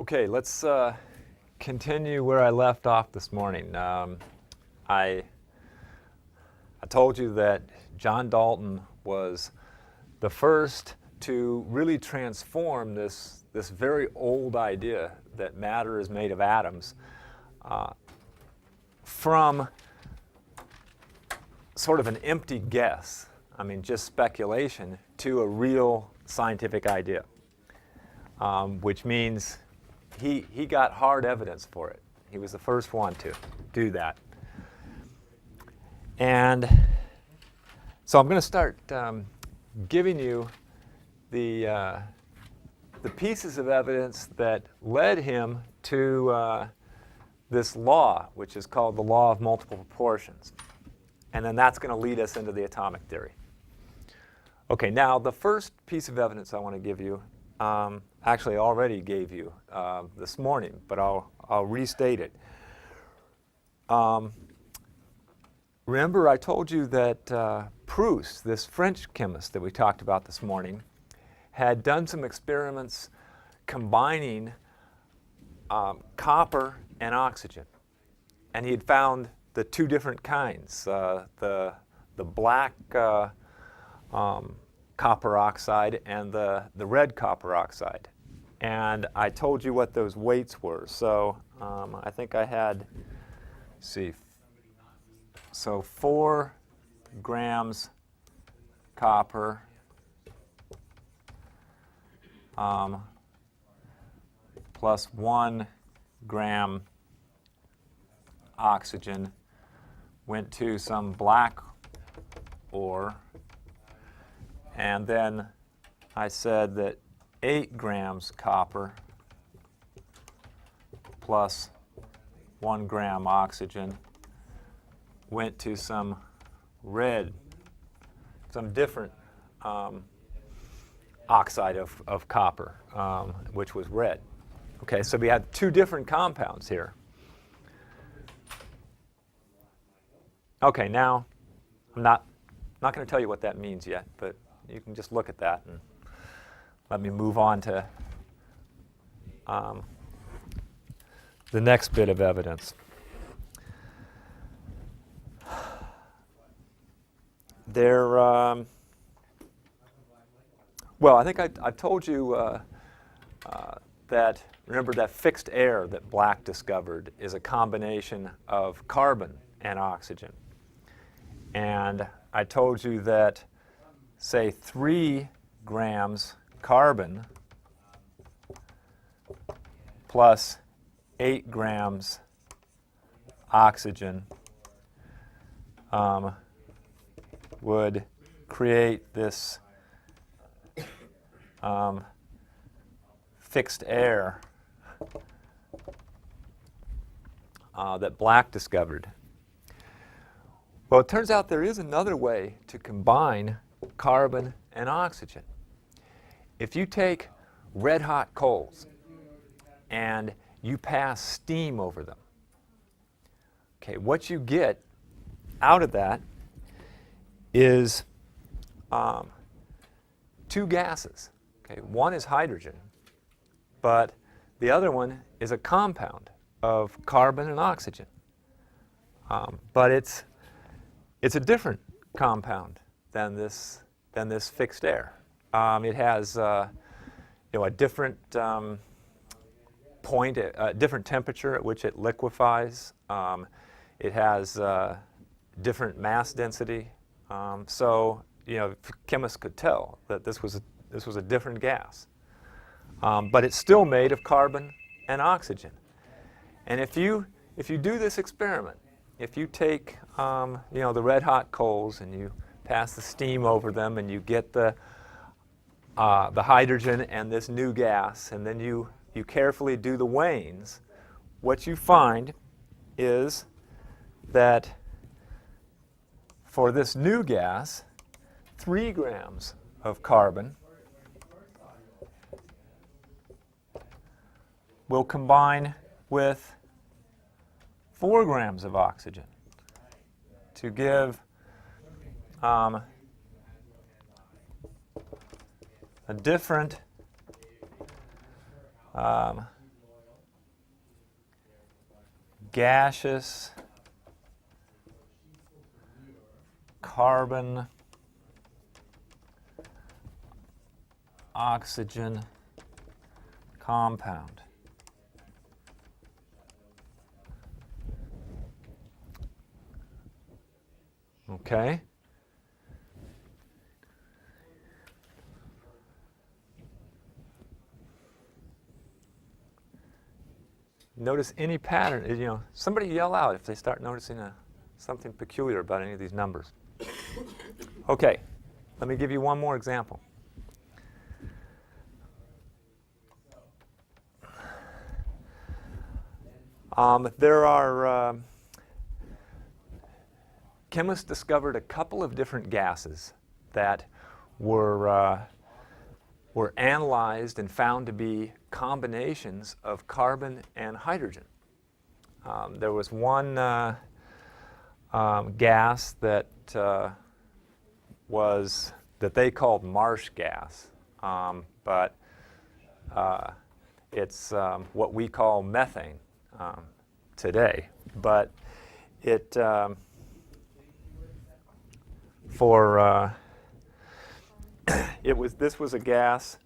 Okay, let's continue where I left off this morning. I told you that John Dalton was the first to really transform this very old idea that matter is made of atoms from sort of an empty guess, just speculation, to a real scientific idea, which means he got hard evidence for it. He was the first one to do that. And so I'm going to start giving you the pieces of evidence that led him to this law, which is called the law of multiple proportions. And then that's going to lead us into the atomic theory. Okay, now the first piece of evidence I want to give you, actually I already gave you this morning, but I'll restate it. Remember I told you that Proust, this French chemist that we talked about this morning, had done some experiments combining copper and oxygen. And he had found the two different kinds, the black copper oxide and the red copper oxide. And I told you what those weights were. So I think I had, let's see, so 4 grams copper plus 1 gram oxygen went to some black ore. And then I said that 8 grams copper plus 1 gram oxygen went to some red, some different oxide of copper, which was red. Okay, so we had 2 different compounds here. Okay, now I'm not going to tell you what that means yet, but you can just look at that and let me move on to the next bit of evidence. Well, I think I told you that, remember that fixed air that Black discovered is a combination of carbon and oxygen. And I told you that, say, 3 grams carbon plus 8 grams oxygen would create this fixed air that Black discovered. Well, it turns out there is another way to combine carbon and oxygen. If you take red hot coals and you pass steam over them, okay, what you get out of that is 2 gases. Okay, one is hydrogen, but the other one is a compound of carbon and oxygen. But it's a different compound than this fixed air. It has a different point, a different temperature at which it liquefies. It has different mass density. So chemists could tell that this was a different gas. But it's still made of carbon and oxygen. And if you do this experiment, if you take the red hot coals and you pass the steam over them and you get the hydrogen and this new gas, and then you carefully do the weighings, what you find is that for this new gas, 3 grams of carbon will combine with 4 grams of oxygen to give a different gaseous carbon oxygen compound. Okay? Notice any pattern, you know, somebody yell out if they start noticing something peculiar about any of these numbers. Okay, let me give you one more example. There are chemists discovered a couple of different gases that were analyzed and found to be combinations of carbon and hydrogen. There was one gas that they called marsh gas, but it's what we call methane today. But it this was a gas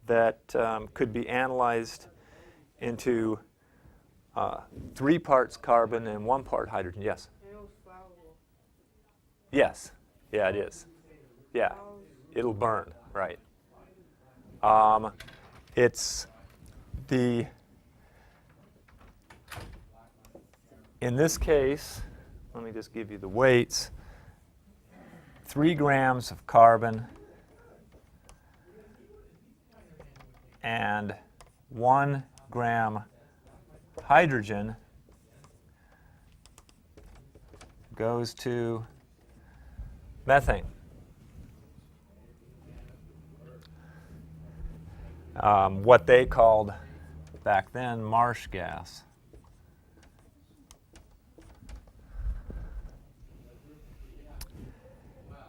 that could be analyzed into 3 parts carbon and 1 part hydrogen. Yes? It was flammable. Yes. Yeah, it is. Yeah. It'll burn, right. In this case, let me just give you the weights. 3 grams of carbon and 1 gram hydrogen goes to methane. What they called back then marsh gas.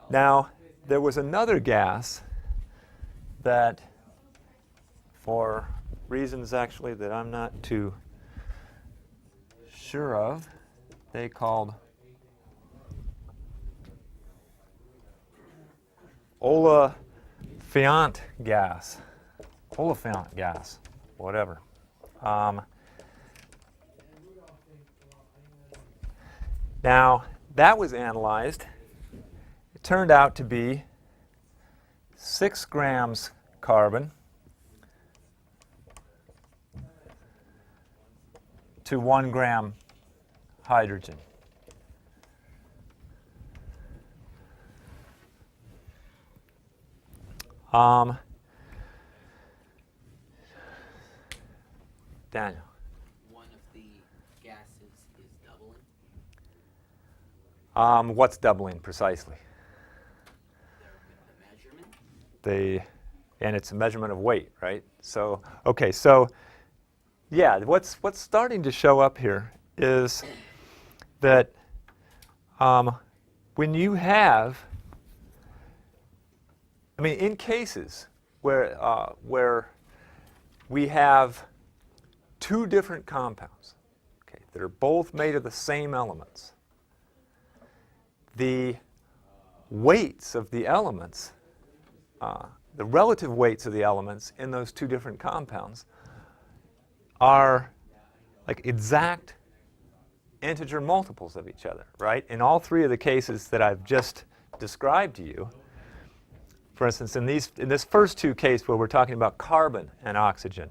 Now, there was another gas that, for reasons actually that I'm not too sure of, they called olefant gas. Olefant gas, whatever. Now, that was analyzed. It turned out to be 6 grams carbon to 1 gram hydrogen. Daniel. One of the gases is doubling. What's doubling precisely? The measurement. And it's a measurement of weight, right? So, okay, so yeah, what's starting to show up here is that when you have, I mean, in cases where we have 2 different compounds, okay, that are both made of the same elements, the weights of the elements, the relative weights of the elements in those 2 different compounds are like exact integer multiples of each other, right? In all 3 of the cases that I've just described to you, for instance, in this first 2 cases where we're talking about carbon and oxygen,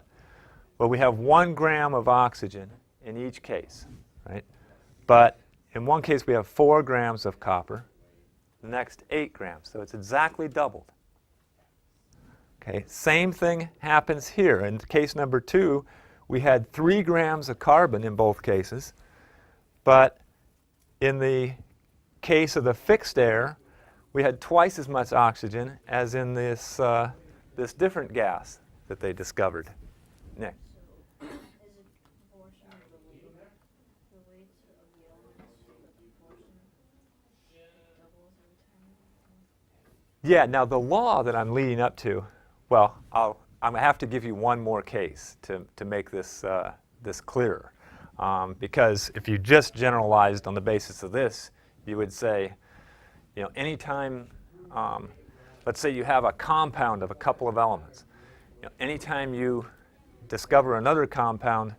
well, we have 1 gram of oxygen in each case, right? But in one case we have 4 grams of copper, the next 8 grams, so it's exactly doubled. Okay, same thing happens here. In case number 2, we had 3 grams of carbon in both cases, but in the case of the fixed air, we had twice as much oxygen as in this different gas that they discovered. Nick? Is it proportion of the weights of the elements, the proportion doubles every time? Yeah, now the law that I'm leading up to, well, I'm going to have to give you one more case to make this clearer. Because if you just generalized on the basis of this, you would say, anytime, let's say you have a compound of a couple of elements. Anytime you discover another compound,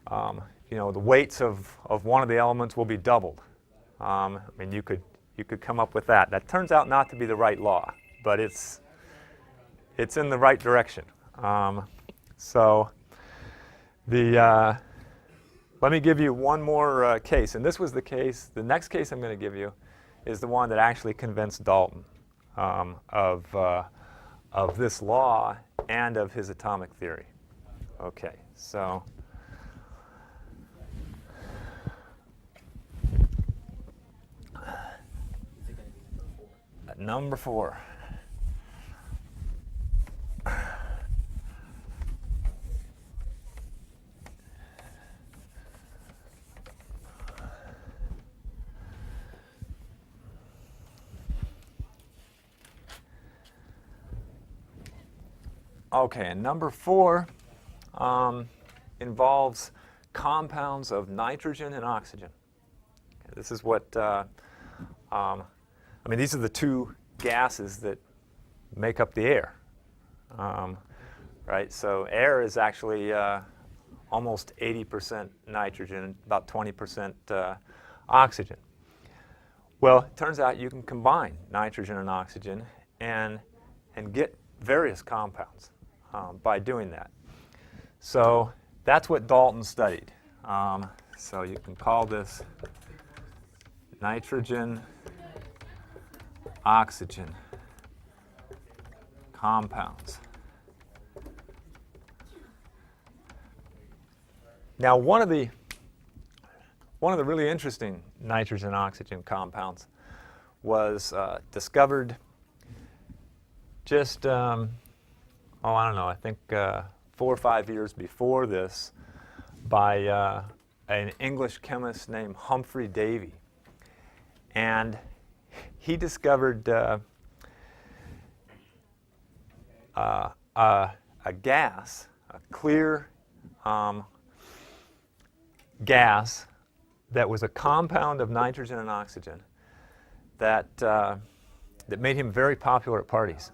the weights of one of the elements will be doubled. You could come up with that. That turns out not to be the right law, but it's in the right direction. Let me give you one more case, and this was the case. The next case I'm going to give you is the one that actually convinced Dalton of this law and of his atomic theory. Okay, so Is it gonna be number number 4? 4. Okay, and number 4 involves compounds of nitrogen and oxygen. This is what, these are the two gases that make up the air, right? So air is actually almost 80% nitrogen, about 20% oxygen. Well, it turns out you can combine nitrogen and oxygen and get various compounds by doing that. So that's what Dalton studied. So you can call this nitrogen oxygen compounds. Now, one of the really interesting nitrogen oxygen compounds was discovered just I think 4 or 5 years before this by an English chemist named Humphrey Davy. And he discovered a gas, a clear gas that was a compound of nitrogen and oxygen that made him very popular at parties.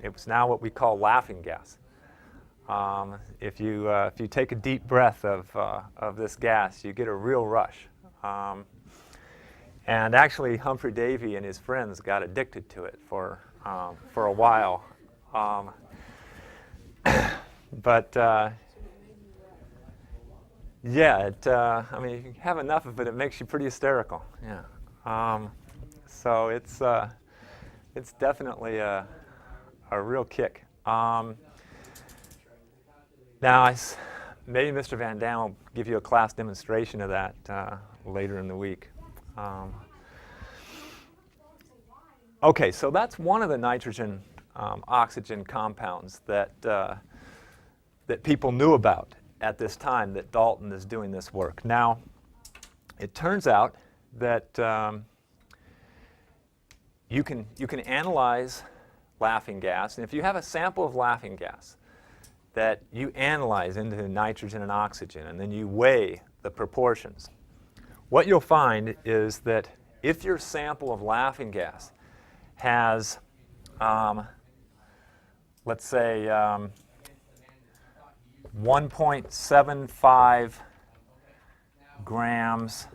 It was now what we call laughing gas. If you take a deep breath of this gas, you get a real rush. And actually, Humphrey Davy and his friends got addicted to it for a while. Yeah, you have enough of it, it makes you pretty hysterical. Yeah. So it's definitely a real kick. Now, maybe Mr. Van Dam will give you a class demonstration of that later in the week. Okay, so that's one of the nitrogen oxygen compounds that people knew about at this time that Dalton is doing this work. Now, it turns out that you can analyze laughing gas, and if you have a sample of laughing gas that you analyze into nitrogen and oxygen, and then you weigh the proportions, what you'll find is that if your sample of laughing gas has, let's say, 1.75 grams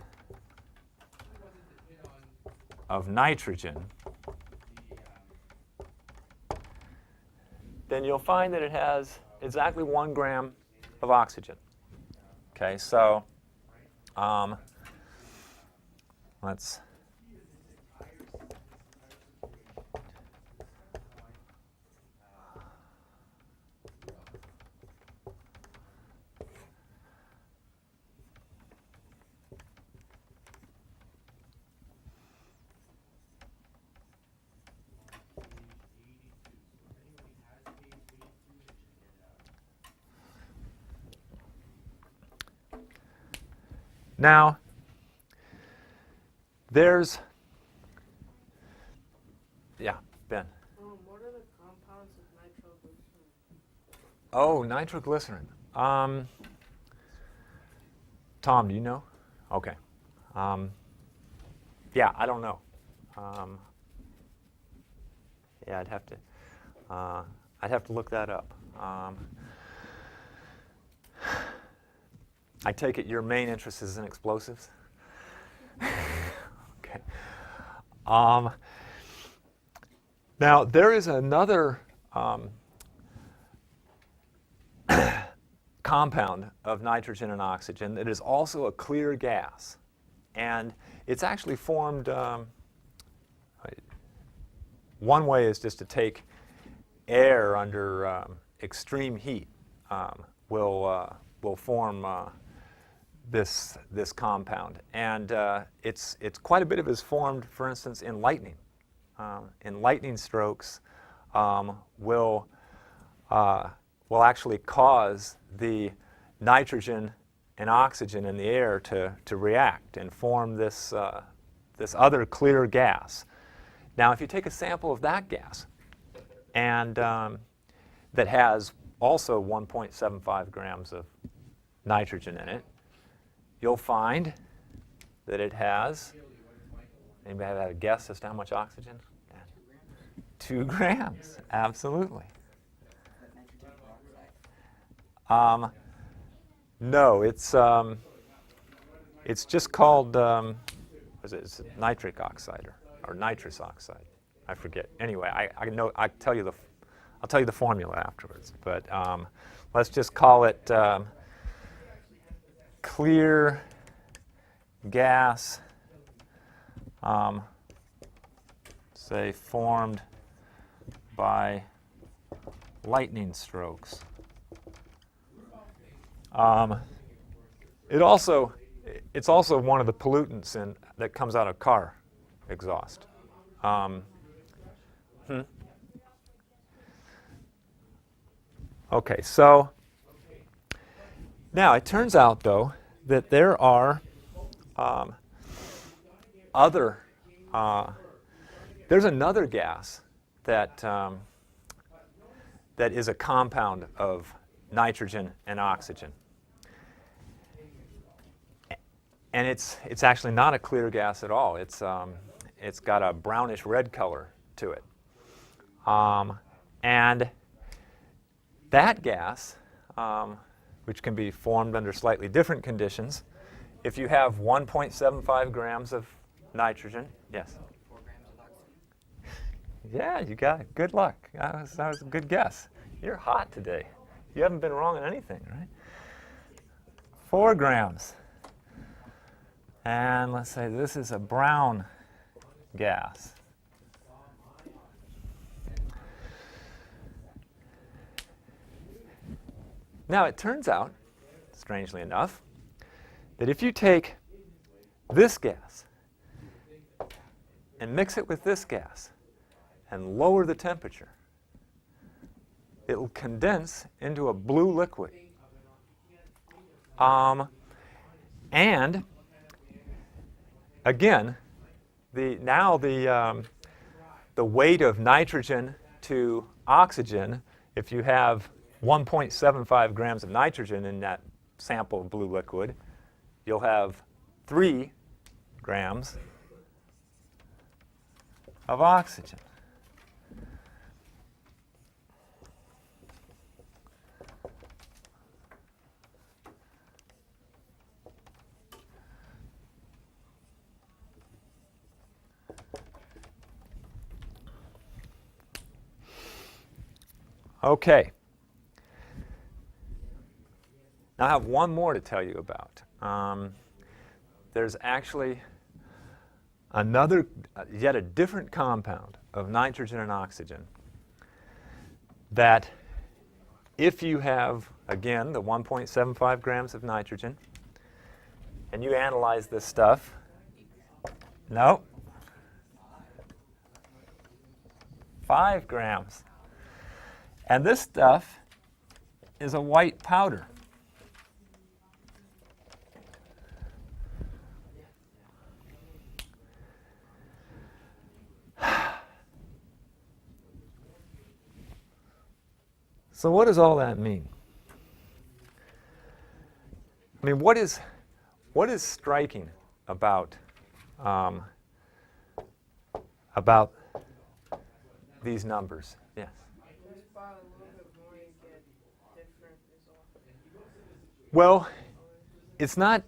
of nitrogen, then you'll find that it has exactly 1 gram of oxygen. Okay, so let's now, there's, yeah, Ben. What are the compounds of nitroglycerin? Oh, nitroglycerin. Tom, do you know? Okay. Yeah, I don't know. Yeah, I'd have to look that up. I take it your main interest is in explosives? Okay. Now, there is another compound of nitrogen and oxygen that is also a clear gas. And it's actually formed, one way is just to take air under extreme heat will form this compound. And it's quite a bit of it is formed, for instance, in lightning. In lightning strokes will actually cause the nitrogen and oxygen in the air to react and form this other clear gas. Now, if you take a sample of that gas and that has also 1.75 grams of nitrogen in it, you'll find that it has, anybody have a guess as to how much oxygen? 2 grams, absolutely. No, it's just called, it's nitric oxide or nitrous oxide. I forget. Anyway, I know. I'll tell you the formula afterwards. But let's just call it clear gas, say formed by lightning strokes. It's also one of the pollutants that comes out of car exhaust. Okay, so now it turns out, though, that there are there's another gas that is a compound of nitrogen and oxygen. And it's actually not a clear gas at all. It's got a brownish red color to it. And that gas, which can be formed under slightly different conditions, if you have 1.75 grams of nitrogen, yes? 4 grams of oxygen. Yeah, you got it. Good luck. That was a good guess. You're hot today. You haven't been wrong on anything, right? 4 grams. And let's say this is a brown gas. Now, it turns out, strangely enough, that if you take this gas and mix it with this gas and lower the temperature, it will condense into a blue liquid. And again, the weight of nitrogen to oxygen, if you have 1.75 grams of nitrogen in that sample of blue liquid, you'll have 3 grams of oxygen. Okay. Now I have one more to tell you about. There's actually yet a different compound of nitrogen and oxygen that if you have, again, the 1.75 grams of nitrogen, and you analyze this stuff, no, 5 grams. And this stuff is a white powder. So what does all that mean? I mean, what is what is striking about these numbers? Yes. Just by a little bit more, you get different results. Well, it's not.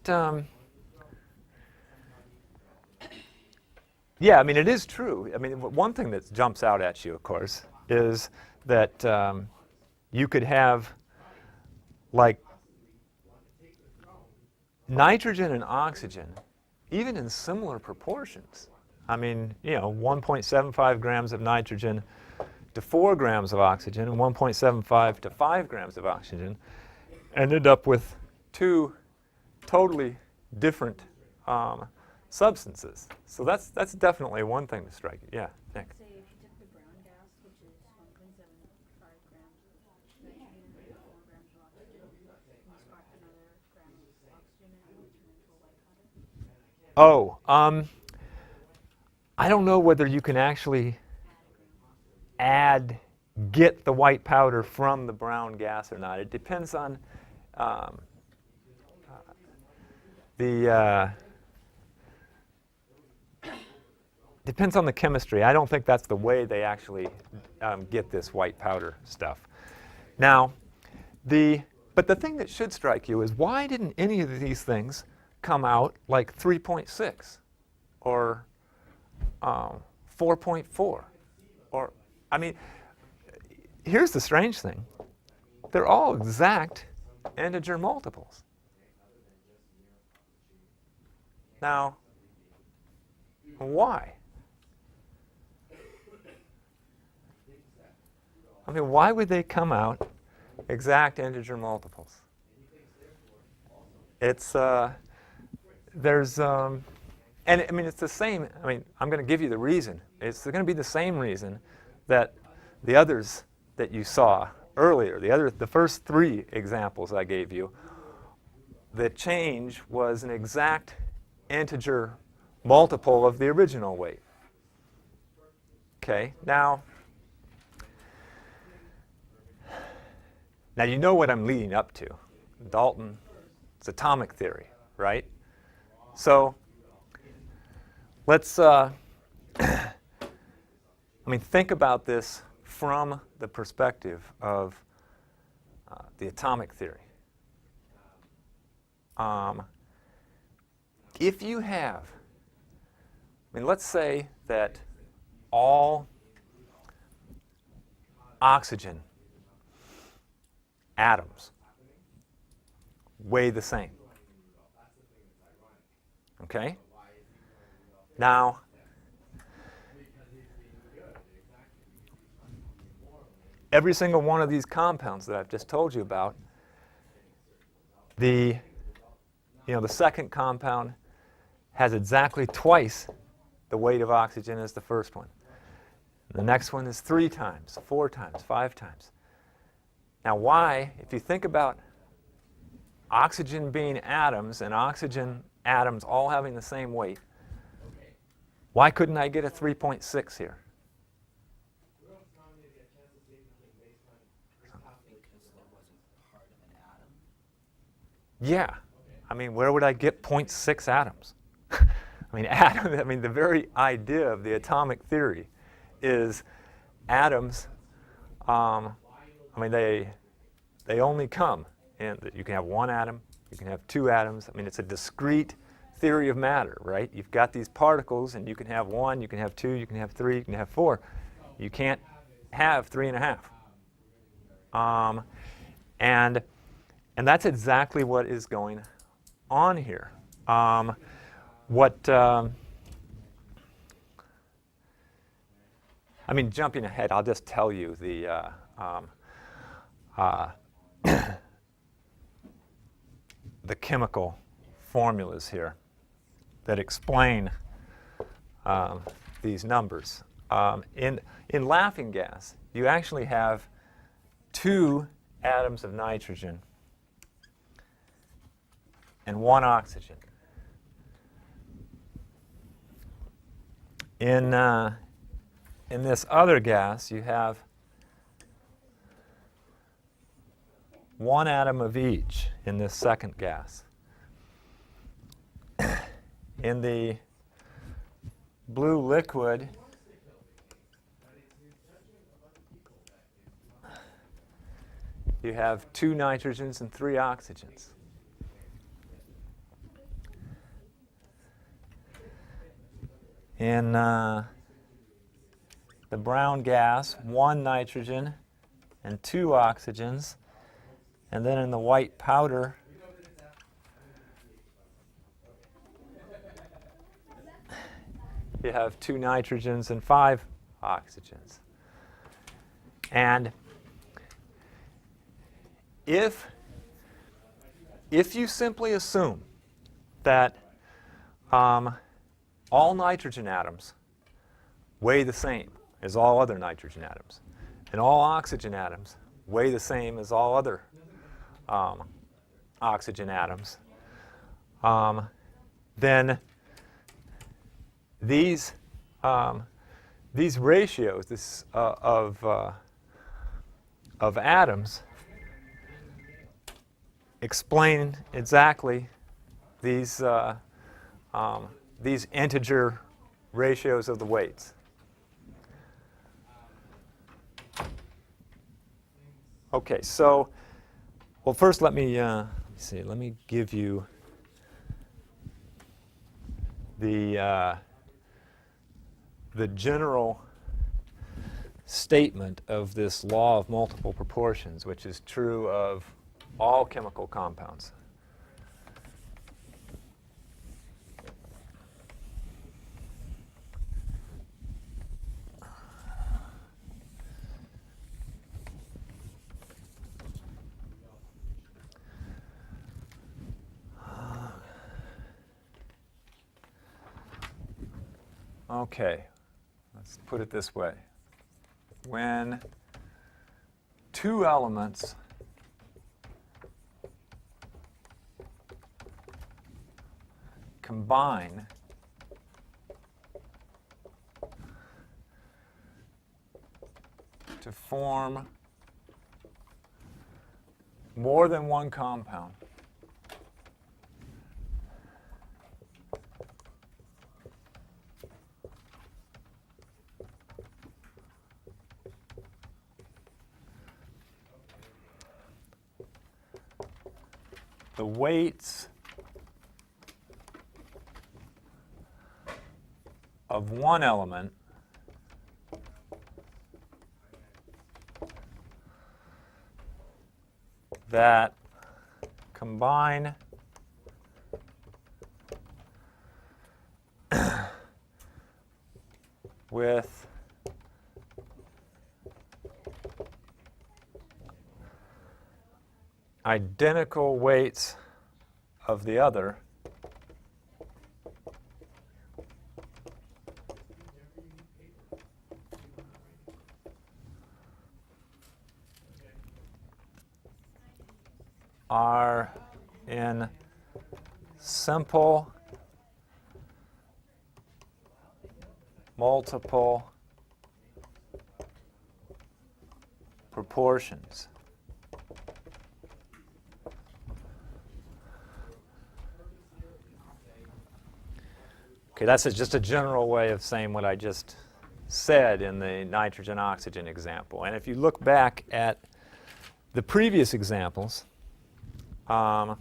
Yeah, I mean, it is true. I mean, one thing that jumps out at you, of course, is that you could have like nitrogen and oxygen, even in similar proportions. I mean, 1.75 grams of nitrogen to 4 grams of oxygen, and 1.75 to 5 grams of oxygen, ended up with two totally different substances. So that's definitely one thing to strike you. Yeah, Nick. Say if you took the brown gas, which is 1.75 grams of nitrogen and 4 grams of oxygen, and you spark another gram of oxygen and it would turn into a white powder? Oh, I don't know whether you can actually get the white powder from the brown gas or not. It depends on depends on the chemistry. I don't think that's the way they actually get this white powder stuff. Now, but the thing that should strike you is why didn't any of these things come out like 3.6 or 4.4? Or, I mean, here's the strange thing. They're all exact integer multiples. Now, why? I mean, why would they come out exact integer multiples? It's, and I mean, it's the same. I mean, I'm going to give you the reason. It's going to be the same reason that the others that you saw earlier, the first three examples I gave you, the change was an exact integer multiple of the original weight. Okay, now you know what I'm leading up to. Dalton's atomic theory, right? So let's, I mean, think about this from the perspective of the atomic theory. If you have, I mean, let's say that all oxygen atoms weigh the same. Okay? Now, every single one of these compounds that I've just told you about, the second compound has exactly twice the weight of oxygen as the first one. The next one is 3 times, 4 times, 5 times. Now why, if you think about oxygen being atoms and oxygen atoms all having the same weight, why couldn't I get a 3.6 here? Because that wasn't part of an atom. Yeah. I mean, where would I get 0.6 atoms? I mean, the very idea of the atomic theory is atoms, I mean, they only come in that you can have 1 atom, you can have 2 atoms. I mean, it's a discrete theory of matter, right? You've got these particles, and you can have 1, you can have 2, you can have 3, you can have 4. You can't have 3.5. And that's exactly what is going on here. I mean, jumping ahead, I'll just tell you the the chemical formulas here that explain these numbers. In laughing gas, you actually have 2 atoms of nitrogen and 1 oxygen. In this other gas, you have 1 atom of each in this second gas. in the blue liquid, you have 2 nitrogens and 3 oxygens. In the brown gas, 1 nitrogen and 2 oxygens. And then in the white powder, you have 2 nitrogens and 5 oxygens. And if you simply assume that all nitrogen atoms weigh the same as all other nitrogen atoms, and all oxygen atoms weigh the same as all other oxygen atoms, then these ratios of atoms explain exactly these integer ratios of the weights. Okay, so, well, first let me give you the general statement of this law of multiple proportions, which is true of all chemical compounds. Okay, let's put it this way. When 2 elements combine to form more than one compound, the weights of one element that combine with identical weights of the other are in simple multiple proportions. Okay, that's just a general way of saying what I just said in the nitrogen-oxygen example. And if you look back at the previous examples, I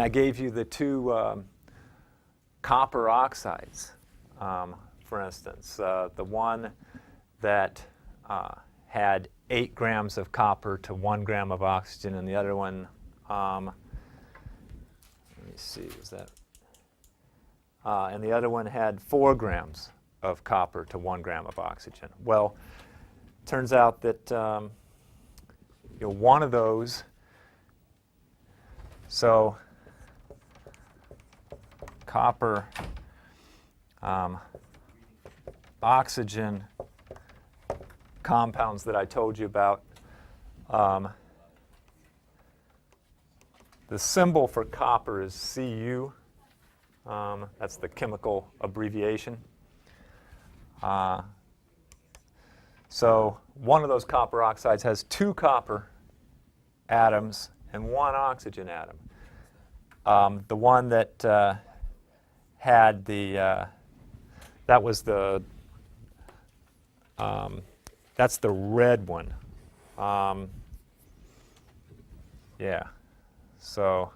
gave you the 2 copper oxides, for instance. The one that had 8 grams of copper to 1 gram of oxygen, and the other one, let me see, was that? And the other one had 4 grams of copper to 1 gram of oxygen. Well, turns out that one of those, so copper oxygen compounds that I told you about, the symbol for copper is Cu. That's the chemical abbreviation. So one of those copper oxides has 2 copper atoms and 1 oxygen atom. The one that had the, that was the, that's the red one. Yeah, so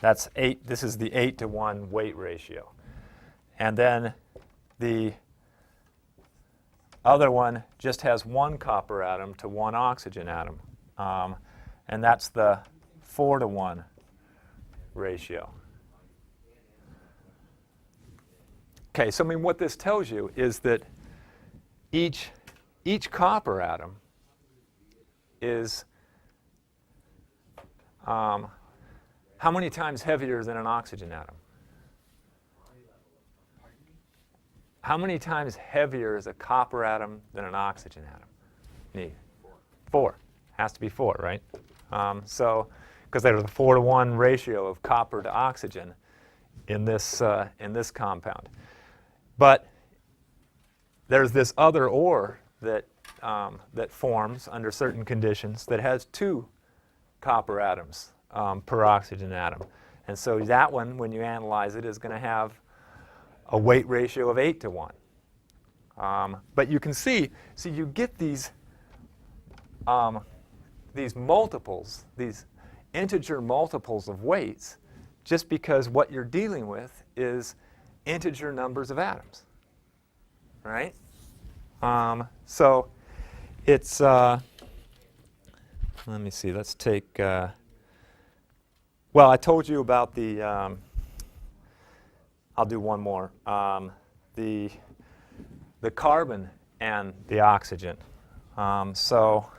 that's 8, this is the 8-to-1 weight ratio. And then the other one just has 1 copper atom to 1 oxygen atom. And that's the 4-to-1 ratio. Okay, so I mean what this tells you is that each copper atom is how many times heavier than an oxygen atom? How many times heavier is a copper atom than an oxygen atom? Need 4. Has to be 4, right? So, because there's a 4-to-1 ratio of copper to oxygen in this compound. But there's this other ore that that forms under certain conditions that has 2 copper atoms per oxygen atom, and so that one, when you analyze it, is going to have a weight ratio of 8-to-1. But you can see you get these multiples, these integer multiples of weights, just because what you're dealing with is integer numbers of atoms, right? So it's, let me see, let's take, well, I told you about the, I'll do one more, the carbon and the oxygen. So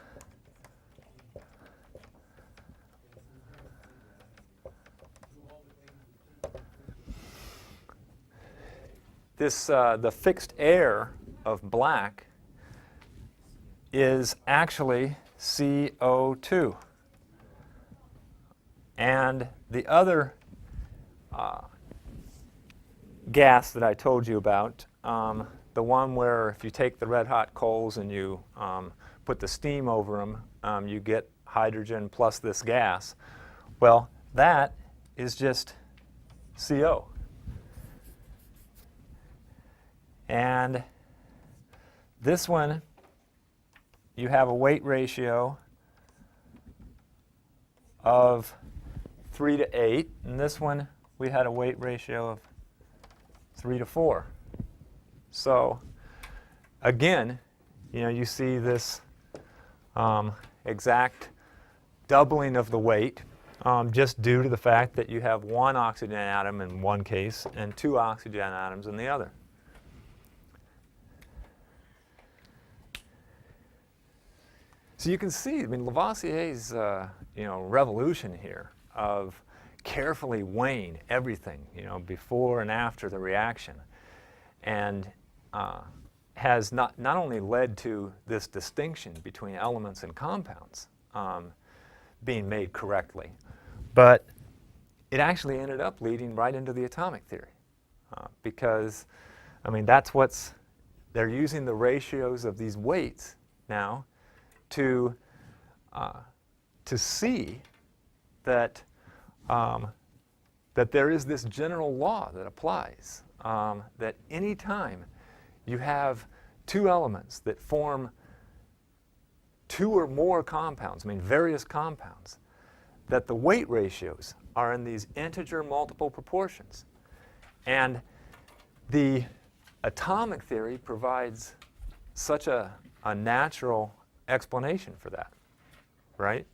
this, the fixed air of black is actually CO2. And the other gas that I told you about, the one where if you take the red hot coals and you put the steam over them, you get hydrogen plus this gas. Well, that is just CO. And this one, you have a weight ratio of 3-to-8, and this one we had a weight ratio of 3-to-4. So again, you see this exact doubling of the weight just due to the fact that you have 1 oxygen atom in one case and 2 oxygen atoms in the other. So you can see, I mean, Lavoisier's revolution here of carefully weighing everything, before and after the reaction, and has not only led to this distinction between elements and compounds being made correctly, but it actually ended up leading right into the atomic theory, because, I mean, that's what's, they're using the ratios of these weights now to see that that there is this general law that applies, that any time you have 2 elements that form 2 or more compounds, I mean various compounds, that the weight ratios are in these integer multiple proportions. And the atomic theory provides such a natural explanation for that, right?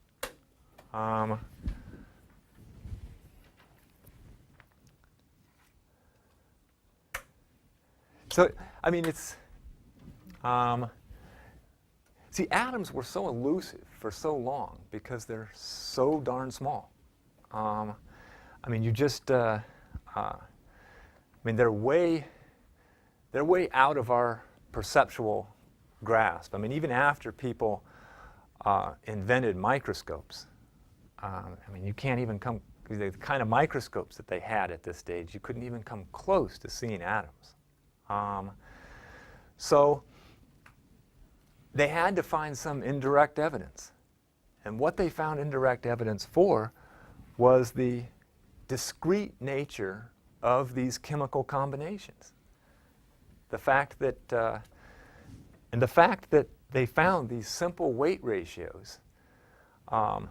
So, I mean, it's, see, atoms were so elusive for so long because they're so darn small. I mean, you just, I mean, they're way out of our perceptual grasp. I mean, even after people invented microscopes, I mean, you can't even come, the kind of microscopes that they had at this stage, you couldn't even come close to seeing atoms. So they had to find some indirect evidence. And what they found indirect evidence for was the discrete nature of these chemical combinations. The fact that, and the fact that they found these simple weight ratios, and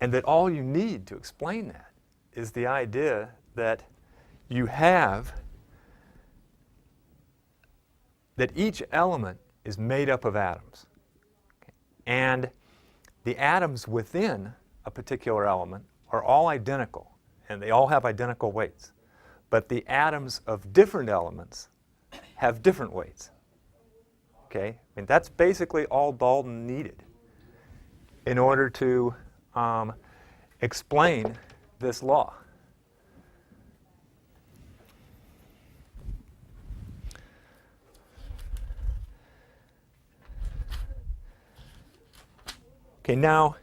that all you need to explain that is the idea that you have, that each element is made up of atoms. And the atoms within a particular element are all identical, and they all have identical weights. But the atoms of different elements have different weights. Okay? I mean, that's basically all Dalton needed in order to explain this law. Okay, now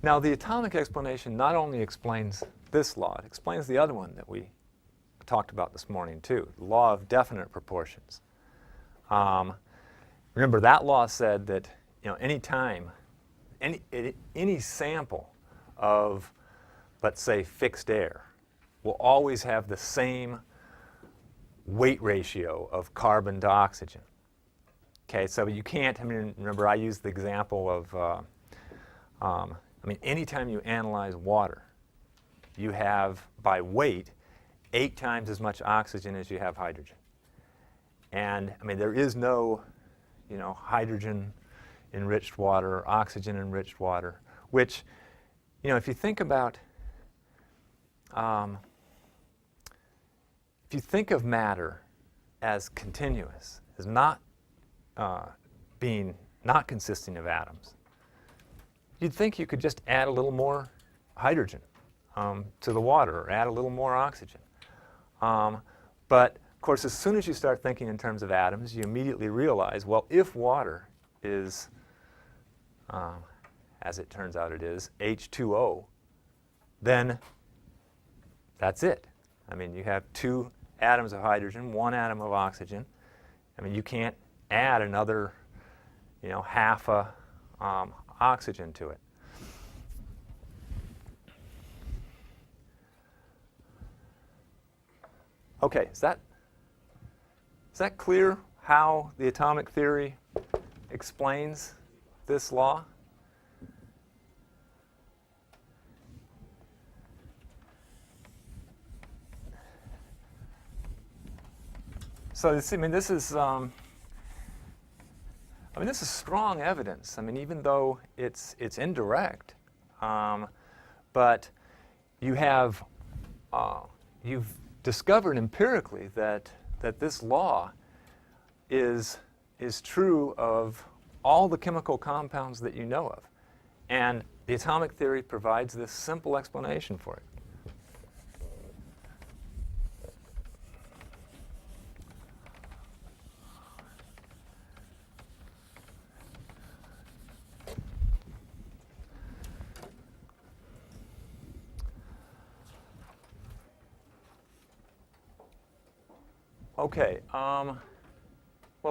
the atomic explanation not only explains this law, it explains the other one that we talked about this morning too, the law of definite proportions. Remember, that law said that any time, any sample of, let's say, fixed air will always have the same weight ratio of carbon to oxygen. Okay, so you can't, remember I used the example of, anytime you analyze water, you have, by weight, 8 times as much oxygen as you have hydrogen. And, there is no, hydrogen-enriched water, oxygen-enriched water, which, if you think about, if you think of matter as continuous, as not not consisting of atoms, you'd think you could just add a little more hydrogen to the water, or add a little more oxygen. But of course, as soon as you start thinking in terms of atoms, you immediately realize, well, if water is, as it turns out it is, H2O, then that's it. You have 2 atoms of hydrogen, 1 atom of oxygen. You can't add another, half a oxygen to it. Okay, is that clear how the atomic theory explains this law? So this is this is strong evidence. Even though it's indirect, but you have you've discovered empirically that this law is true of all the chemical compounds that you know of, and the atomic theory provides this simple explanation for it. Okay. Well,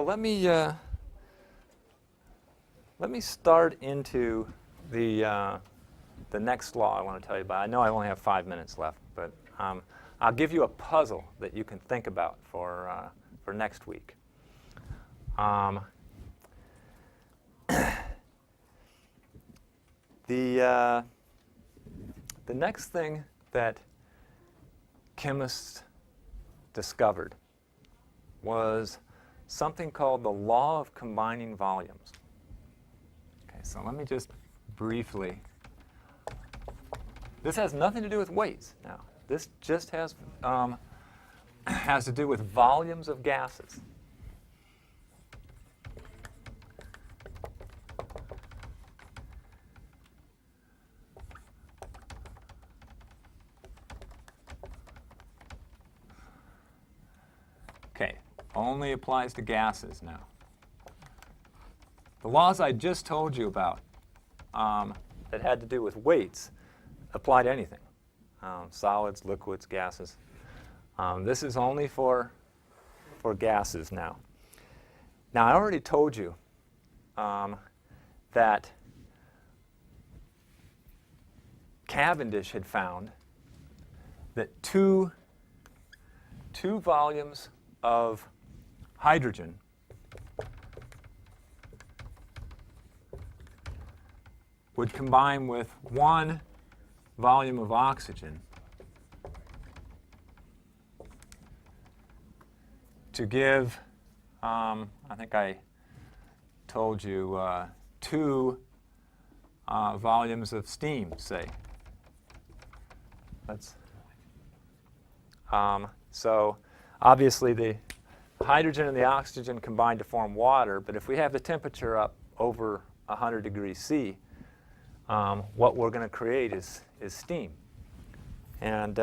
let me start into the next law I want to tell you about. I know I only have 5 minutes left, but I'll give you a puzzle that you can think about for next week. The next thing that chemists discovered was something called the law of combining volumes. Okay, so let me just briefly, this has nothing to do with weights now. This just has to do with volumes of gases. Okay, only applies to gases now. The laws I just told you about that had to do with weights apply to anything. Solids, liquids, gases. This is only for gases now. Now, I already told you that Cavendish had found that two volumes of hydrogen would combine with 1 volume of oxygen to give, I think I told you, 2 volumes of steam, say. So obviously the hydrogen and the oxygen combine to form water, but if we have the temperature up over 100 degrees C, what we're going to create is steam. And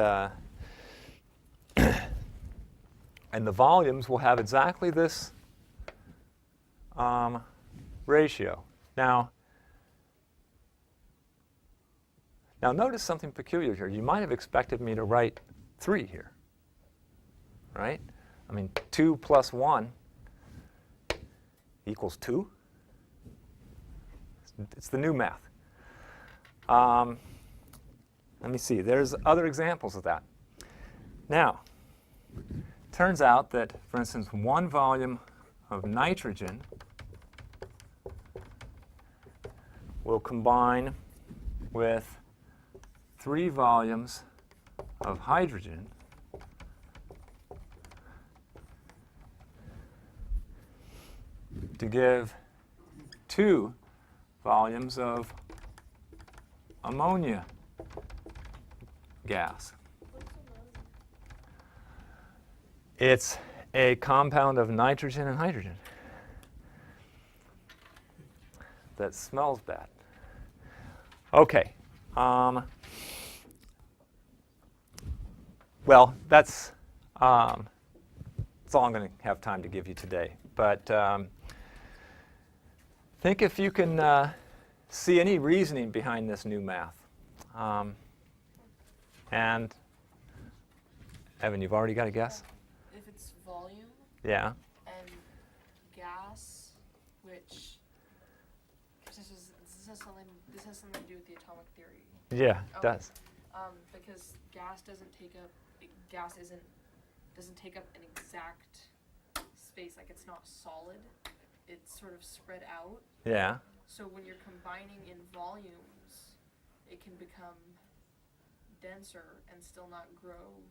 and the volumes will have exactly this ratio. Now notice something peculiar here. You might have expected me to write 3 here, right? I mean, 2 plus 1 equals 2. It's the new math. Let me see. There's other examples of that. Now, turns out that, for instance, 1 volume of nitrogen will combine with 3 volumes of hydrogen to give 2 volumes of ammonia gas. It's a compound of nitrogen and hydrogen that smells bad. Okay. Well, that's all I'm going to have time to give you today. But think if you can see any reasoning behind this new math. And Evan, you've already got a guess? If it's volume Yeah. and gas, which this has something to do with the atomic theory. Yeah, it Okay. does. Because gas doesn't take up an exact space, like it's not solid. It's sort of spread out. Yeah. So when you're combining in volumes, it can become denser and still not grow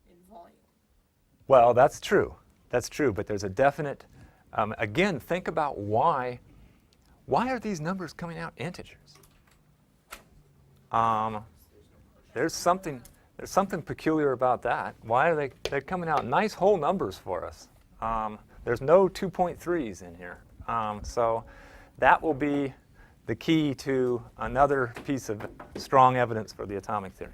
in volume. Well, that's true. That's true. But there's a definite, again, think about why are these numbers coming out integers? There's something peculiar about that. Why are they're coming out nice whole numbers for us? There's no 2.3s in here. So that will be the key to another piece of strong evidence for the atomic theory.